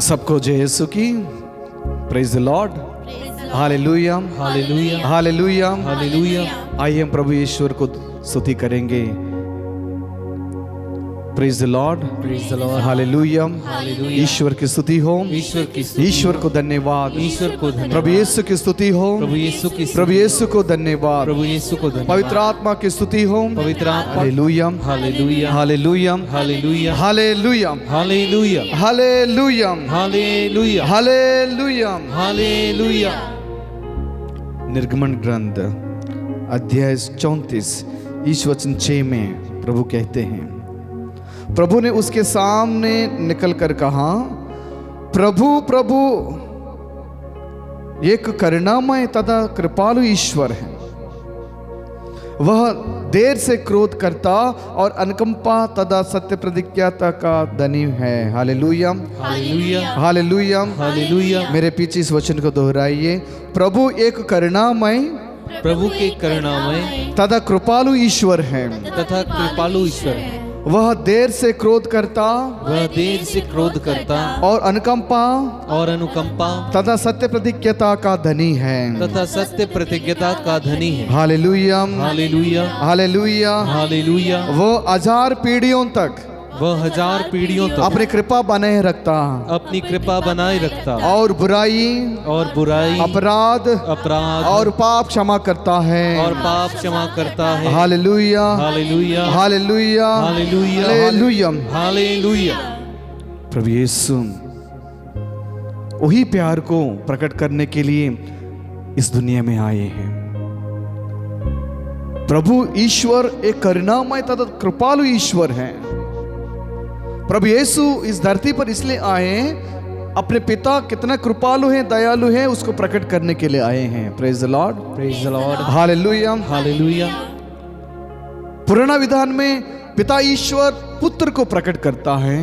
सबको जय यीशु की। Praise the Lord, hallelujah, hallelujah, hallelujah, hallelujah. आइए हम प्रभु ईश्वर को स्तुति करेंगे। Praise the Lord, praise the Lord, hallelujah, hallelujah. ईश्वर की स्तुति हो, ईश्वर की स्तुति ईश्वर को धन्यवाद, ईश्वर को धन्यवाद। प्रभु यीशु की स्तुति हो, प्रभु यीशु की प्रभु यीशु को धन्यवाद, प्रभु यीशु को धन्यवाद। पवित्र आत्मा की स्तुति हो, पवित्र आत्मा, hallelujah, hallelujah, hallelujah, hallelujah, hallelujah, hallelujah, hallelujah, hallelujah, hallelujah. Hallelujah. निर्गमन ग्रंथ अध्याय 34 ईश वचन 6 में प्रभु कहते हैं, प्रभु ने उसके सामने निकल कर कहा, प्रभु प्रभु एक करुणामय तथा कृपालु ईश्वर है। वह देर से क्रोध करता और अनुकंपा तथा सत्य प्रतिज्ञता का धनी है। Hallelujah, hallelujah, hallelujah, hallelujah. मेरे पीछे इस वचन को दोहराइए। प्रभु एक करुणामय प्रभु के करुणामय तथा कृपालु ईश्वर है। तथा कृपालु ईश्वर है। वह देर से क्रोध करता वह देर से क्रोध करता और अनुकंपा और अनुकंपा तथा सत्य प्रतिज्ञता का धनी है। तथा सत्य प्रतिज्ञता का धनी है। Hallelujah, hallelujah, hallelujah. हालेलुया। वो 1000 पीढ़ियों तक वह 1000 पीढ़ियों तक अपनी कृपा बनाए रखता अपनी कृपा बनाए रखता और बुराई, और बुराई, अपराध अपराध और पाप क्षमा करता है। और पाप क्षमा करता है। Hallelujah, hallelujah, hallelujah, hallelujah, hallelujah. Hallelujah. प्रभु यीशु वही प्यार को प्रकट करने के लिए इस दुनिया में आए हैं। प्रभु ईश्वर एक करुणामय तथा कृपालु ईश्वर है। प्रभु यीशु इस धरती पर इसलिए आए, अपने पिता कितना कृपालु है, दयालु है, उसको प्रकट करने के लिए आए हैं। Praise the Lord, praise the Lord, hallelujah, hallelujah. पुराना विधान में पिता ईश्वर पुत्र को प्रकट करता है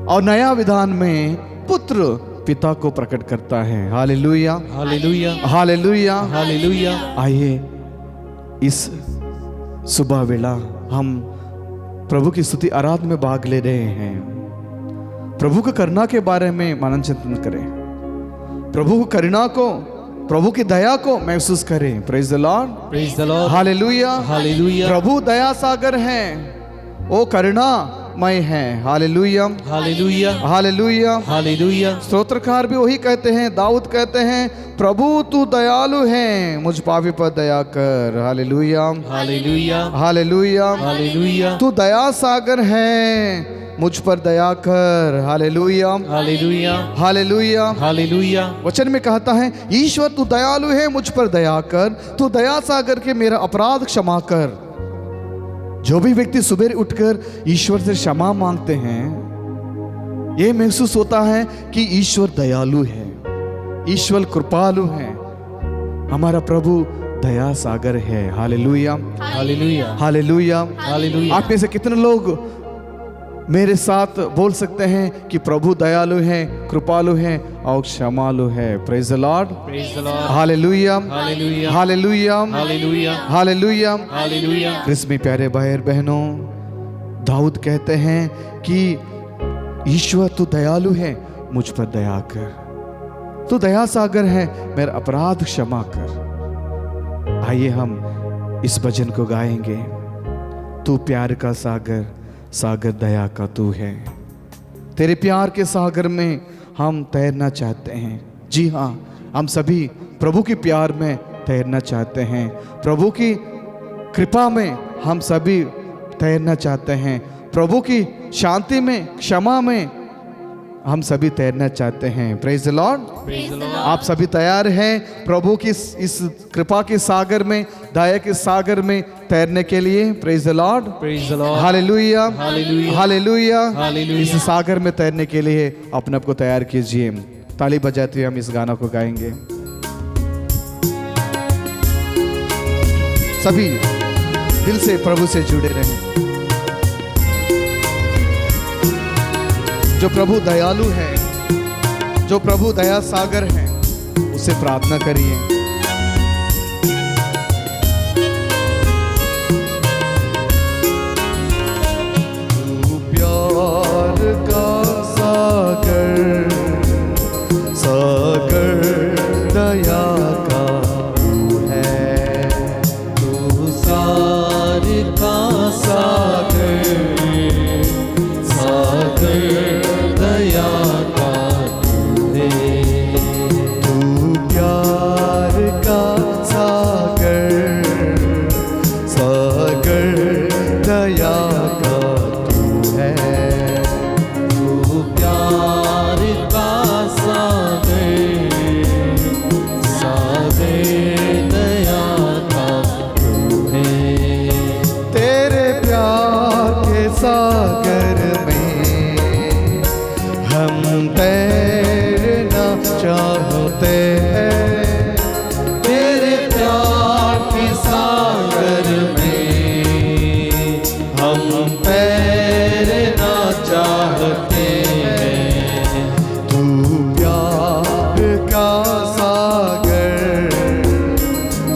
और नया विधान में पुत्र पिता को प्रकट करता है। Hallelujah, hallelujah, hallelujah, hallelujah. आइए इस सुबह वेला हम प्रभु की स्तुति आराधना में भाग ले रहे हैं। प्रभु की करुणा के बारे में मनन चिंतन करें, प्रभु की करुणा को, प्रभु की दया को महसूस करें। Praise the Lord, praise the Lord, hallelujah, hallelujah. प्रभु दया सागर है, ओ करुणामय है। Hallelujah, hallelujah, hallelujah, hallelujah. स्तोत्रकार भी वही कहते हैं, दाऊद कहते हैं, प्रभु तू दयालु है, मुझ पापी पर दया कर। हालेलुया, हालेलुया, हालेलुया, हालेलुया, तू दया सागर है, मुझ पर दया कर। Hallelujah, hallelujah, hallelujah. हालेलुया। वचन में कहता है, ईश्वर तू दयालु है, मुझ पर दया कर, तू दया सागर के मेरा अपराध क्षमा कर। जो भी व्यक्ति सुबह उठकर ईश्वर से क्षमा मांगते हैं, यह महसूस होता है कि ईश्वर दयालु है, ईश्वर कृपालु है, हमारा प्रभु दया सागर है। Hallelujah, hallelujah, hallelujah, hallelujah. आप में से कितने लोग मेरे साथ बोल सकते हैं कि प्रभु दयालु है, कृपालु है और क्षमालु है। Praise the Lord, praise the Lord, hallelujah, hallelujah, hallelujah, hallelujah, hallelujah. Hallelujah. Christ में प्यारे भाई और बहनों, दाऊद कहते हैं कि ईश्वर तू दयालु है, मुझ पर दया कर, तू दया सागर है, मेरा अपराध क्षमा कर। आइए हम इस भजन को गाएंगे। तू प्यार का सागर, सागर दया का तू है, तेरे प्यार के सागर में हम तैरना चाहते हैं। जी हाँ, हम सभी प्रभु के प्यार में तैरना चाहते हैं, प्रभु की कृपा में हम सभी तैरना चाहते हैं, प्रभु की शांति में, क्षमा में हम सभी तैरना चाहते हैं। Praise the Lord, praise the Lord. आप सभी तैयार हैं प्रभु की इस कृपा के सागर में, दया के सागर में तैरने के लिए? Praise the Lord, praise the Lord, hallelujah, hallelujah, hallelujah. Hallelujah. इस सागर में तैरने के लिए अपने आप को तैयार कीजिए। ताली बजाते हुए हम इस गाना को गाएंगे। सभी दिल से प्रभु से जुड़े रहें। जो प्रभु दयालु है, जो प्रभु दया सागर है, उससे प्रार्थना करिए। तू प्यार का सागर सागर दया का तू है। तू प्यार का सागर, सागर दया का तू है। तू प्यार का सागर, सागर दया का तू है। तेरे प्यार के सागर में हम तैरना चाहते हैं। तेरे प्यार के सागर में हम तैरना चाहते हैं। तू प्यार का सागर,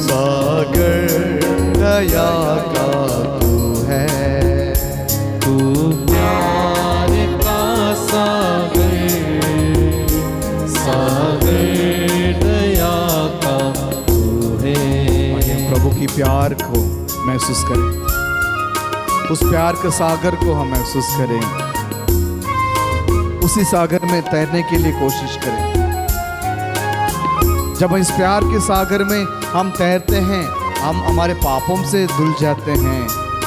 सागर दया का तू है। तू प्यार का सागर, सागर दया का तू है। आइए प्रभु की प्यार को महसूस करें, उस प्यार के सागर को हम महसूस करें, उसी सागर में तैरने के लिए कोशिश करें। जब इस प्यार के सागर में हम तैरते हैं, हम हमारे पापों से धुल जाते हैं,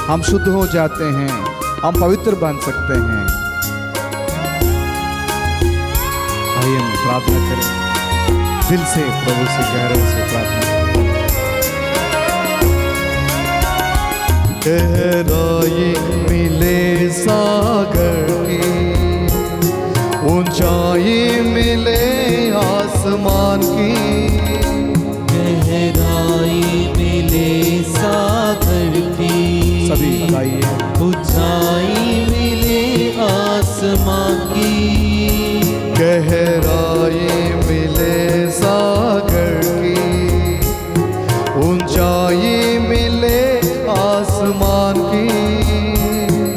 हम शुद्ध हो जाते हैं, हम पवित्र बन सकते हैं। आइए हम प्रार्थना करें, दिल से प्रभु से गहरे से प्रार्थना करें। गहराई मिले सागर की, ऊंचाई मिले आसमान की। गहराई मिले सागर की, सभी गाइए। ऊंचाई मिले आसमान की। गहराई मिले सागर की, ऊंचाई मिले आसमान की।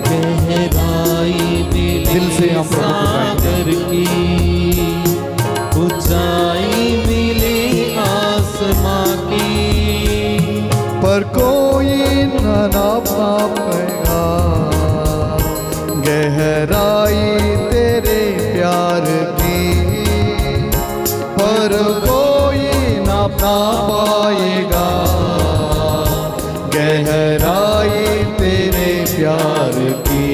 गहराई मिले दिल से हम प्रभु को सागर की, ऊंचाई मिले आसमान की। पर कोई न नाप पाएगा गहराई तेरे प्यार की। पर कोई ना पाएगा गहराई तेरे प्यार की।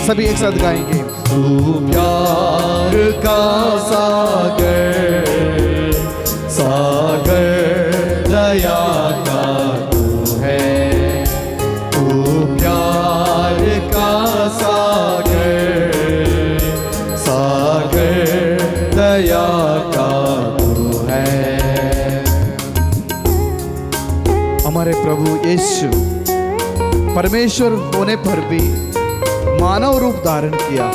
सभी एक साथ गाएंगे। तू प्यार का सागर, सागर दया का तू है। तू प्यार का सागर, सागर दया का तू है। हमारे प्रभु यीशु परमेश्वर होने पर भी मानव रूप धारण किया।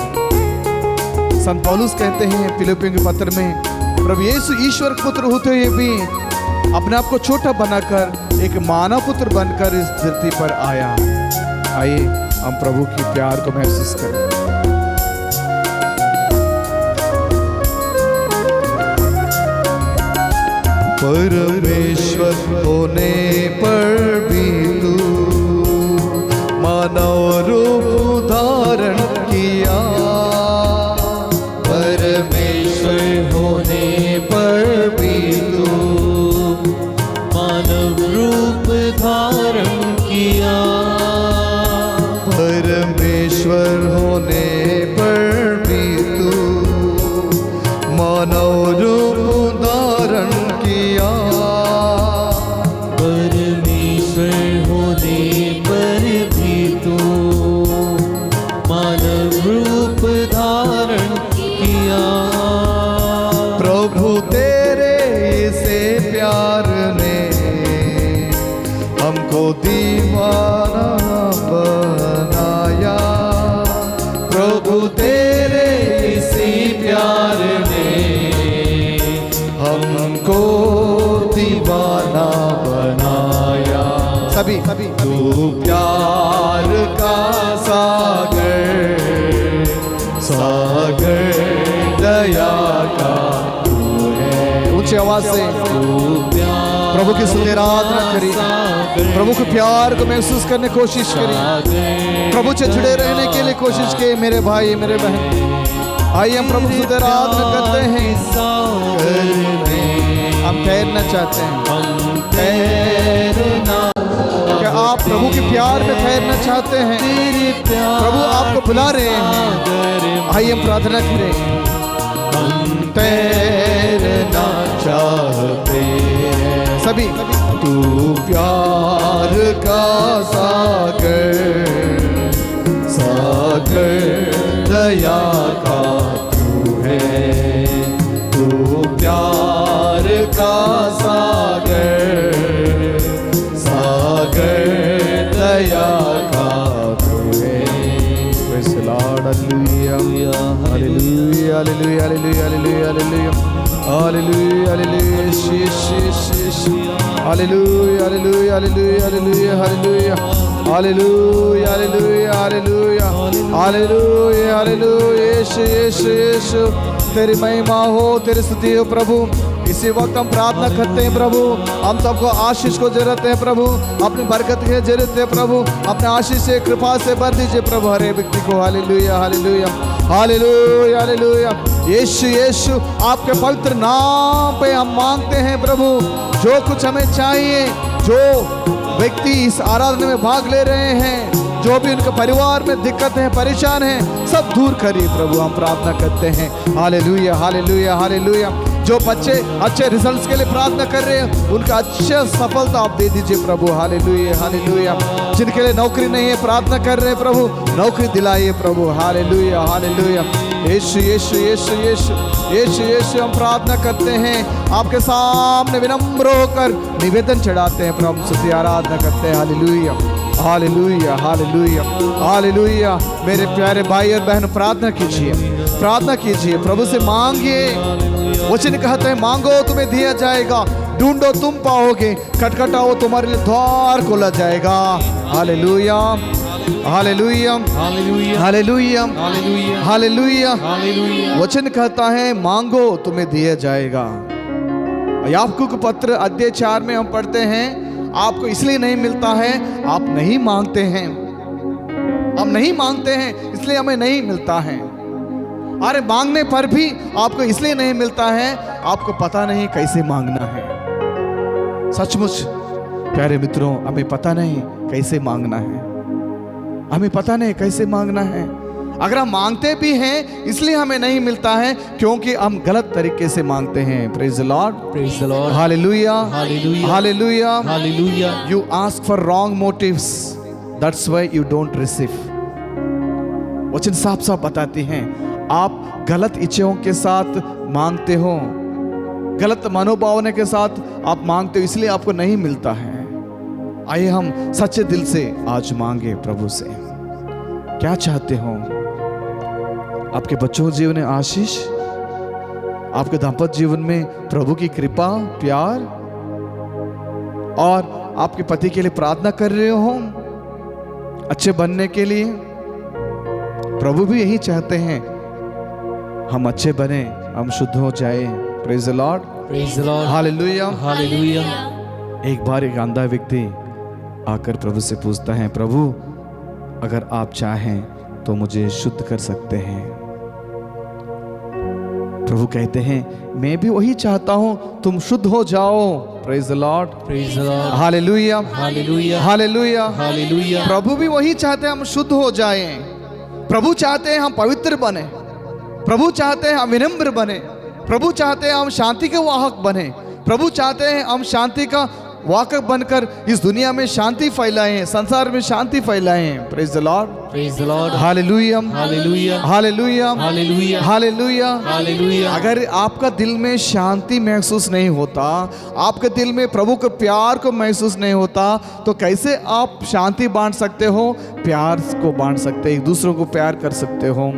संत पौलुस कहते हैं फिलिपियों के पत्र में, प्रभु यीशु ईश्वर पुत्र होते हुए भी अपने आप को छोटा बनाकर एक मानव पुत्र बनकर इस धरती पर आया। आइए हम प्रभु की प्यार को महसूस करें। परमेश्वर होने पर भी तू मानव रूप धारण किया। परमेश्वर होने पर भी तू मानव रूप धारण किया। परमेश्वर होने पर भी तू मानव रूप धारण किया। परमेश्वर होने पर भी तू मानव रूप धारण किया। प्रभु तेरे से प्यार ने हमको दीवाना बनाया। प्रभु तेरे इसी प्यार ने हमको दीवाना बनाया। सभी तू प्यार का सागर, सागर दया का तू है। ऊंची आवाज से प्रभु की स्तुति आराधना करिए। प्रभु के प्यार को महसूस करने की कोशिश करिए। प्रभु से जुड़े रहने के लिए कोशिश किए मेरे भाई मेरे बहन। आइए हम प्रभु से आराधना करते हैं। सागर में हम तैरना चाहते हैं। हम तैरना, क्या आप प्रभु के प्यार में तैरना चाहते हैं? तेरे प्यार प्रभु आपको बुला रहे हैं। सागर में आइए हम प्रार्थना करें। हम तैरना चाहते हैं। सभी तू प्यार का सागर, सागर दया का तू है, तू प्यार का सागर, सागर दया का तू है। Praise the Lord, hallelujah, hallelujah, hallelujah, hallelujah, hallelujah, hallelujah, hallelujah, hallelujah, hallelujah, hallelujah, hallelujah, hallelujah, hallelujah, hallelujah, hallelujah, hallelujah, hallelujah, यीशु यीशु तेरी महिमा हो, तेरी स्तुति हो प्रभु। इसी वक्त हम प्रार्थना करते हैं प्रभु, हम सबको आशीष को जरूरत है प्रभु, अपनी बरकत की जरूरत है प्रभु, अपने आशीष से कृपा से भर दीजिए प्रभु हर एक व्यक्ति को। Hallelujah hallelujah hallelujah hallelujah. Yeshu Yeshu आपके पवित्र नाम पे हम मांगते हैं प्रभु, जो कुछ हमें चाहिए, जो व्यक्ति इस आराधना में भाग ले रहे हैं, जो भी उनके परिवार में दिक्कत है, परेशान है, सब दूर करिए प्रभु, हम प्रार्थना करते हैं। Hallelujah hallelujah hallelujah. जो बच्चे अच्छे रिजल्ट्स के लिए प्रार्थना कर रहे हैं, उनका अच्छे सफलता आप दे दीजिए प्रभु। Hallelujah hallelujah. जिनके लिए नौकरी नहीं है, प्रार्थना कर रहे हैं प्रभु, नौकरी दिलाइए प्रभु। Hallelujah hallelujah. यीशु यीशु यीशु यीशु यीशु यीशु हम प्रार्थना करते हैं, आपके सामने विनम्र होकर निवेदन चढ़ाते हैं प्रभु, स्तुति आराधना करते हैं। Hallelujah hallelujah hallelujah hallelujah. मेरे प्यारे भाई और बहन प्रार्थना कीजिए, प्रार्थना कीजिए, प्रभु से मांगिए। वचन कहते हैं मांगो तुम्हें दिया जाएगा, ढूंढो तुम पाओगे, खटखटाओ तुम्हारे लिए द्वार खोला जाएगा। Hallelujah hallelujah hallelujah hallelujah hallelujah hallelujah. Hallelujah. वचन कहता है मांगो तुम्हें दिया जाएगा। याकूब का पत्र अध्याय 4 में हम पढ़ते हैं, आपको इसलिए नहीं मिलता है, आप नहीं मांगते हैं। हम नहीं मांगते हैं इसलिए हमें नहीं मिलता है। अरे मांगने पर भी आपको इसलिए नहीं मिलता है, आपको पता नहीं कैसे मांगना है। सचमुच प्यारे मित्रों, हमें पता नहीं कैसे मांगना है, हमें पता नहीं कैसे मांगना है। अगर हम मांगते भी हैं इसलिए हमें नहीं मिलता है, क्योंकि हम गलत तरीके से मांगते हैं। Praise the Lord, praise the Lord, hallelujah hallelujah, hallelujah hallelujah. You ask for wrong motives, that's why you don't receive. वचन साफ साफ बताती हैं, आप गलत इच्छाओं के साथ मांगते हो, गलत मनोभावना के साथ आप मांगते हो, इसलिए आपको नहीं मिलता है। आइए हम सच्चे दिल से आज मांगे प्रभु से। क्या चाहते हो? आपके बच्चों के जीवन में आशीष, आपके दाम्पत्य जीवन में प्रभु की कृपा प्यार, और आपके पति के लिए प्रार्थना कर रहे हो अच्छे बनने के लिए। प्रभु भी यही चाहते हैं, हम अच्छे बने, हम शुद्ध हो जाए। Praise the Lord, praise the Lord, hallelujah hallelujah. एक बार एक अंधा व्यक्ति आकर प्रभु से पूछता है, प्रभु अगर आप चाहें तो मुझे शुद्ध कर सकते हैं। प्रभु कहते हैं, मैं भी वही चाहता हूं, तुम शुद्ध हो जाओ। Praise the Lord, praise the Lord, hallelujah hallelujah, hallelujah hallelujah. प्रभु भी वही चाहते हैं, हम शुद्ध हो जाएं। प्रभु चाहते हैं हम पवित्र बने, प्रभु चाहते हैं हम विनम्र बने, प्रभु चाहते हैं हम शांति के वाहक बने, प्रभु चाहते हैं हम शांति का वाहक बनकर इस दुनिया में शांति फैलाएं, संसार में शांति फैलाएं। Praise the Lord, praise the Lord, hallelujah hallelujah, hallelujah hallelujah, hallelujah hallelujah. अगर आपका दिल में शांति महसूस नहीं होता, आपके दिल में प्रभु के प्यार को महसूस नहीं होता, तो कैसे आप शांति बांट सकते हो, प्यार को बांट सकते, एक दूसरों को प्यार कर सकते हो।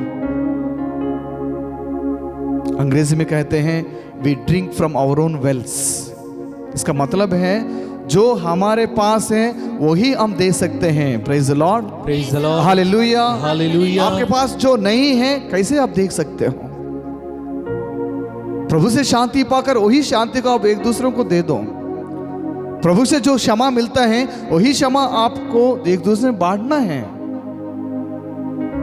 अंग्रेजी में कहते हैं, we drink from our own wells. इसका मतलब है जो हमारे पास है वही हम दे सकते हैं। Praise the Lord, praise the Lord, hallelujah hallelujah. आपके पास जो नहीं है कैसे आप देख सकते हो? प्रभु से शांति पाकर वही शांति को आप एक दूसरों को दे दो। प्रभु से जो क्षमा मिलता है वही क्षमा आपको एक दूसरे में बांटना है।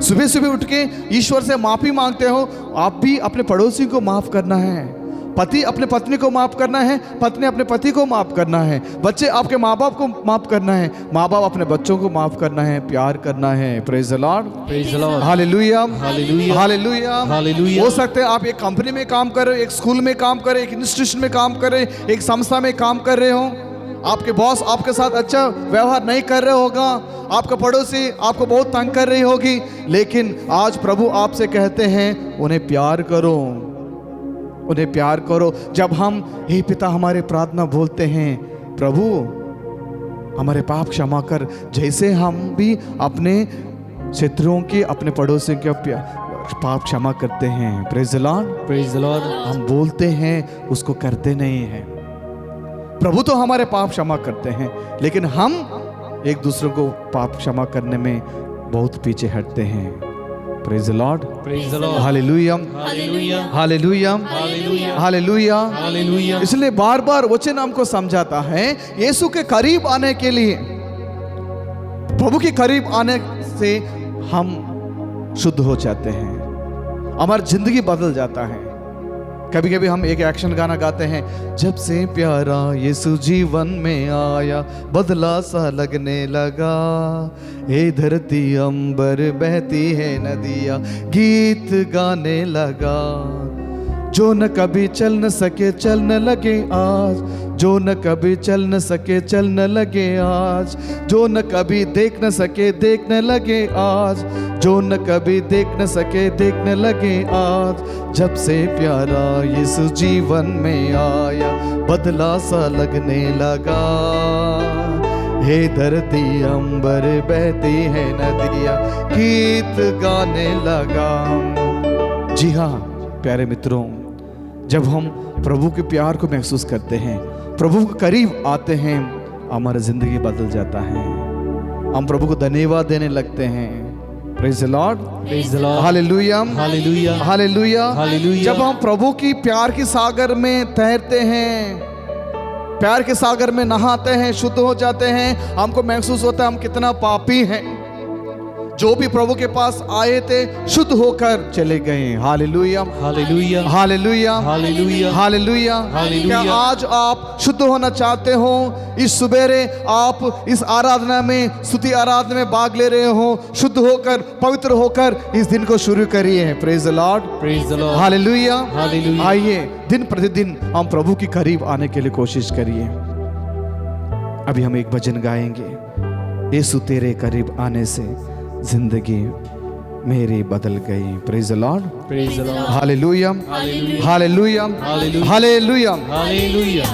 सुबह सुबह उठ के ईश्वर से माफी मांगते हो, आप भी अपने पड़ोसी को माफ करना है, पति अपने पत्नी को माफ करना है, पत्नी अपने पति को माफ करना है, बच्चे आपके माँ बाप को माफ करना है, माँ बाप अपने बच्चों को माफ करना है, प्यार करना है। Praise the Lord, praise the Lord, hallelujah, hallelujah, hallelujah, hallelujah. हो सकते हैं आप एक कंपनी में काम कर रहे हो, एक स्कूल में काम कर रहे हो, एक इंस्टीट्यूशन में काम कर रहे हो, एक संस्था में काम कर रहे हो, आपके बॉस आपके साथ अच्छा व्यवहार नहीं कर रहे होगा, आपका पड़ोसी आपको बहुत तंग कर रही होगी, लेकिन आज प्रभु आपसे कहते हैं उन्हें प्यार करो, उन्हें प्यार करो। जब हम हे पिता हमारे प्रार्थना बोलते हैं, प्रभु हमारे पाप क्षमा कर, जैसे हम भी अपने शत्रुओं के, अपने पड़ोसियों के पाप क्षमा करते हैं। Praise the Lord, praise the Lord. हम बोलते हैं, उसको करते नहीं हैं। प्रभु तो हमारे पाप क्षमा करते हैं, लेकिन हम एक दूसरे को पाप क्षमा करने में बहुत पीछे हटते हैं। Praise the Lord, praise the Lord, hallelujah, hallelujah, hallelujah, hallelujah, hallelujah, hallelujah. इसलिए बार बार वचन हमको समझाता है, यीशु के करीब आने के लिए, प्रभु के करीब आने से हम शुद्ध हो जाते हैं, हमारी जिंदगी बदल जाता है। कभी कभी हम एक एक्शन गाना गाते हैं, जब से प्यारा यीशु जीवन में आया बदला सा लगने लगा, हे धरती अंबर बहती है नदियाँ गीत गाने लगा, जो न कभी चल न सके चलने लगे आज, जो न कभी चल न सके चलने लगे आज, जो न कभी देख न सके देखने लगे आज, जो न कभी देख न सके देखने लगे आज, जब से प्यारा यीशु जीवन में आया बदला सा लगने लगा, हे धरती अंबर बहती है नदियाँ गीत गाने लगा। जी हाँ प्यारे मित्रों, जब हम प्रभु के प्यार को महसूस करते हैं, प्रभु के करीब आते हैं, हमारी जिंदगी बदल जाता है, हम प्रभु को धन्यवाद देने लगते हैं। Praise the Lord, praise the Lord, hallelujah, hallelujah, hallelujah, hallelujah. जब हम प्रभु की प्यार के सागर में तैरते हैं, प्यार के सागर में नहाते हैं, शुद्ध हो जाते हैं, हमको महसूस होता है हम कितना पापी हैं। जो भी प्रभु के पास आए थे शुद्ध होकर चले गए। Hallelujah, hallelujah, hallelujah, hallelujah, hallelujah. Hallelujah. क्या आज आप शुद्ध होना चाहते हो? इस सुबेरे आप इस आराधना में, स्तुति आराधना में भाग ले रहे हो, शुद्ध होकर, पवित्र होकर इस दिन को शुरू करिए। Praise the Lord, praise the Lord, hallelujah, hallelujah. आइए दिन प्रतिदिन हम प्रभु के करीब आने के लिए कोशिश करिए। अभी हम एक भजन गाएंगे, यीशु तेरे करीब आने से जिंदगी मेरी बदल गई। Praise the Lord, praise the Lord, hallelujah, hallelujah, hallelujah, hallelujah, hallelujah. Hallelujah.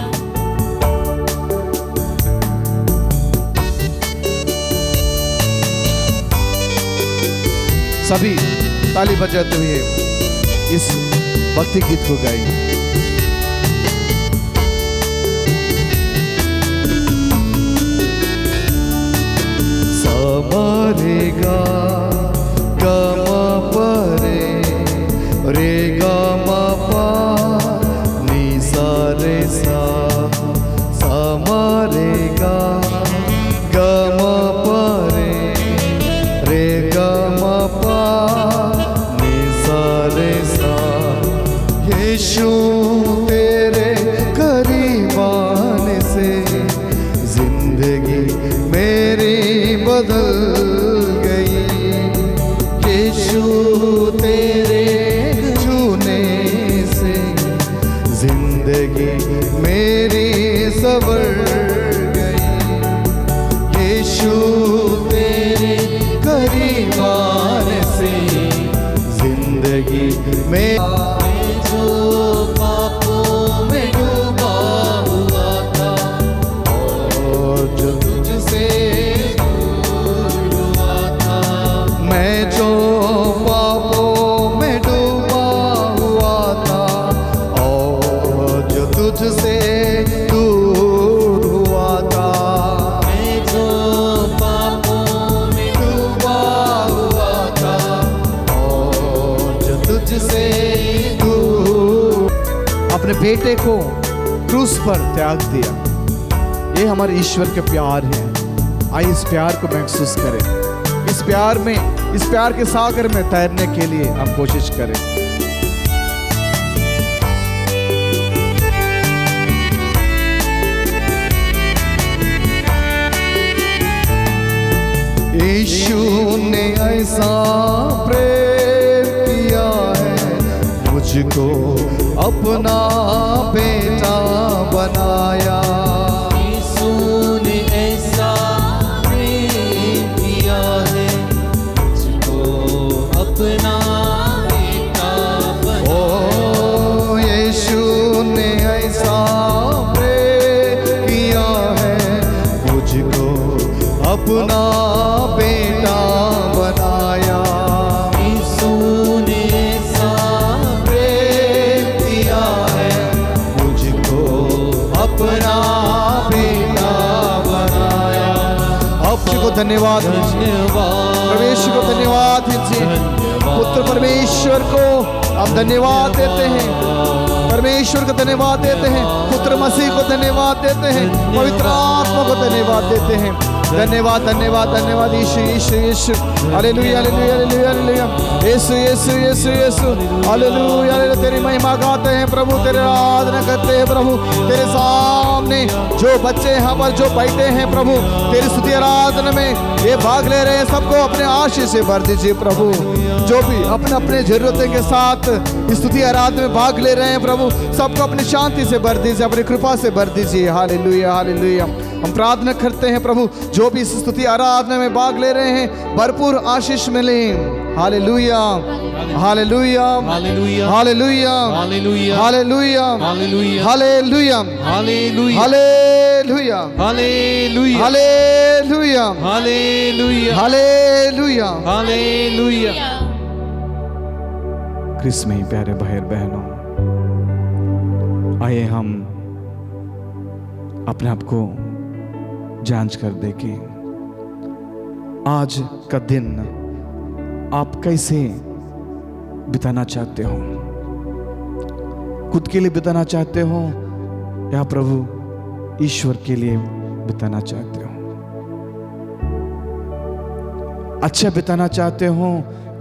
सभी ताली बजाते हुए इस भक्ति गीत को गाएंगे। समारेगा गमा परे रे गमा पा नी सा रे सा, समारेगा गमा परे रे गमा पा नी सा रे सा, यीशु तेरे करीब आने से जिंदगी मेरी बदल गई, यीशु तेरे छूने से जिंदगी मेरी संवर गई, यीशु तेरे करीब आने से जिंदगी में जो पापों में डूबा हुआ था और जो तुझसे दूर हुआ था, मैं जो पापों में डूबा हुआ था और जो तुझसे दूर हुआ था, मैं जो पापों में डूबा हुआ था और जो तुझसे दूर, अपने बेटे को क्रूस पर त्याग दिया। ये हमारे ईश्वर के प्यार है। आइए इस प्यार को महसूस करें, इस प्यार में, इस प्यार के सागर में तैरने के लिए हम कोशिश करें। यीशु ने ऐसा प्रेम किया है, मुझको अपना बेटा बनाया। यीशु ने ऐसा प्रेम किया है, मुझको अपना बेटा बनाया। ओ यीशु ने ऐसा प्रेम किया है, मुझको अपना बेटा बनाया। यीशु ने ऐसा प्रेम किया है, मुझको अपना बेटा बनाया। अब को धन्यवाद दीजिए, परमेश्वर को धन्यवाद दीजिए। पुत्र परमेश्वर को हम धन्यवाद देते हैं, परमेश्वर को धन्यवाद देते हैं, पुत्र मसीह को धन्यवाद देते हैं, पवित्र आत्मा को धन्यवाद देते हैं। धन्यवाद धन्यवाद धन्यवाद यीशु यीशु यीशु, hallelujah hallelujah hallelujah hallelujah, Yeshu यीशु यीशु यीशु, हालेलुया हालेलुया। तेरी महिमा गाते हैं प्रभु, तेरी आराधना करते हैं प्रभु। तेरे सामने जो बच्चे यहाँ पर जो बैठे हैं प्रभु, तेरी स्तुति आराधना में ये भाग ले रहे हैं, सबको अपने आशीष से भर दीजिए प्रभु। जो भी अपने अपने जरूरतें के साथ स्तुति आराधना में भाग ले रहे हैं प्रभु, सबको अपनी शांति से भर दीजिए, अपनी कृपा से भर दीजिए। Hallelujah hallelujah. हम प्रार्थना करते हैं प्रभु, जो भी इस स्तुति आराधना में भाग ले रहे हैं, भरपूर आशीष मिले। Hallelujah hallelujah hallelujah hallelujah hallelujah hallelujah hallelujah hallelujah hallelujah hallelujah hallelujah hallelujah hallelujah hallelujah. Hallelujah. Christ में प्यारे भाई बहनों, आइए हम अपने आप को जांच कर देखें। आज का दिन आप कैसे बिताना चाहते हो? खुद के लिए बिताना चाहते हो या प्रभु ईश्वर के लिए बिताना चाहते हो? अच्छा बिताना चाहते हो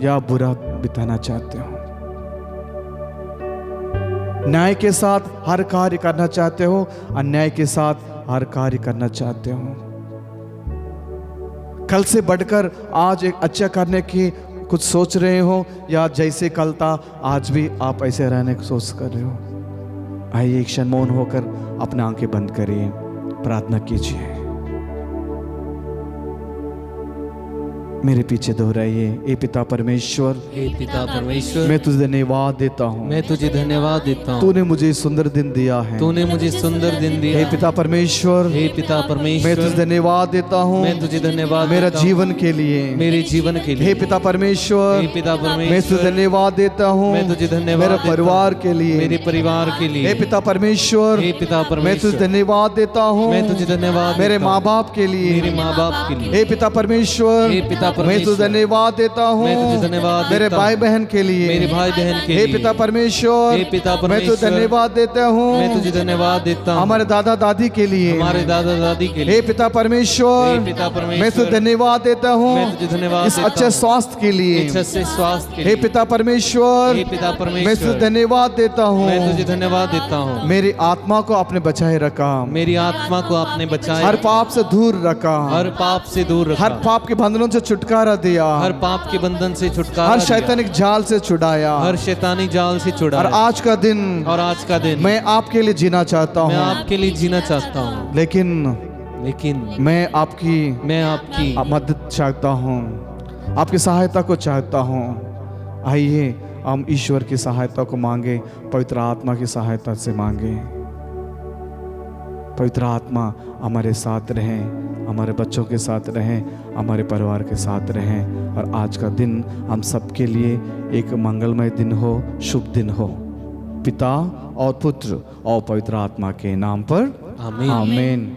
या बुरा बिताना चाहते हो? न्याय के साथ हर कार्य करना चाहते हो, अन्याय के साथ हर कार्य करना चाहते हो? कल से बढ़कर आज एक अच्छा करने की कुछ सोच रहे हो, या जैसे कल था आज भी आप ऐसे रहने की सोच कर रहे हो? आइए एक क्षण मौन होकर अपनी आंखें बंद करिए, प्रार्थना कीजिए। मेरे पीछे दोहराइए। ए पिता परमेश्वर, हे पिता परमेश्वर, मैं तुझे धन्यवाद देता हूँ, मैं तुझे धन्यवाद देता हूँ। तूने मुझे सुंदर दिन दिया है। तूने मुझे सुंदर दिन दिया। हे पिता परमेश्वर, हे पिता मैं परमेश्वर, तुझे धन्यवाद देता हूँ मैं तुझे धन्यवाद मेरा देता हूँ, जीवन के लिए। मेरे जीवन के लिए। हे पिता परमेश्वर, हे पिता मैं तुझे परमेश्वर, धन्यवाद देता हूँ मैं तुझे धन्यवाद मेरे देता हूँ, परिवार के लिए। मेरे परिवार के लिए। हे पिता परमेश्वर, हे पिता मैं तुझे परमेश्वर, धन्यवाद देता हूँ मैं तुझे धन्यवाद मेरे देता हूँ, माँ बाप के लिए। मेरे माँ बाप के लिए। हे पिता परमेश्वर, हे पिता मैं तुझे परमेश्वर, धन्यवाद देता हूँ मैं तुझे धन्यवाद मेरे देता भाई हूँ, बहन के लिए। मेरे भाई बहन के हे लिए। पिता परमेश्वर, हे पिता मैं तुझे परमेश्वर, धन्यवाद देता हूँ मैं तुझे धन्यवाद देता हूँ, हमारे दादा दादी के लिए। हमारे दादा दादी के हे लिए। पिता परमेश्वर, हे पिता परमेश्वर, मैं तुझे धन्यवाद देता हूँ मैं तुझे धन्यवाद इस देता अच्छे हूँ, स्वास्थ्य के लिए। इस अच्छे स्वास्थ्य के हे लिए। पिता परमेश्वर, हे पिता मैं परमेश्वर, तुझे धन्यवाद देता हूँ मैं तुझे धन्यवाद देता हूँ, मेरी आत्मा को आपने बचाए रखा, मेरी आत्मा को आपने बचाया, हर पाप से दूर रखा, हर पाप से दूर रखा, हर पाप के बंधनों से छुटकारा दिया, हर पाप के बंधन से छुटकारा हर दिया, शैतानिक जाल से छुड़ाया। हर शैतानी जाल से और छुड़ाया। आज का दिन और आज का दिन मैं आपके लिए जीना चाहता मैं हूँ, आपके लिए जीना चाहता हूँ, लेकिन मैं आपकी मैं आपकी मदद चाहता हूँ, आपकी सहायता को चाहता हूँ। आइए हम ईश्वर की सहायता को मांगे, पवित्र आत्मा की सहायता से मांगे। पवित्र आत्मा हमारे साथ रहे, हमारे बच्चों के साथ रहे, हमारे परिवार के साथ रहे, और आज का दिन हम सबके लिए एक मंगलमय दिन हो, शुभ दिन हो। पिता और पुत्र और पवित्र आत्मा के नाम पर आमीन। आमीन।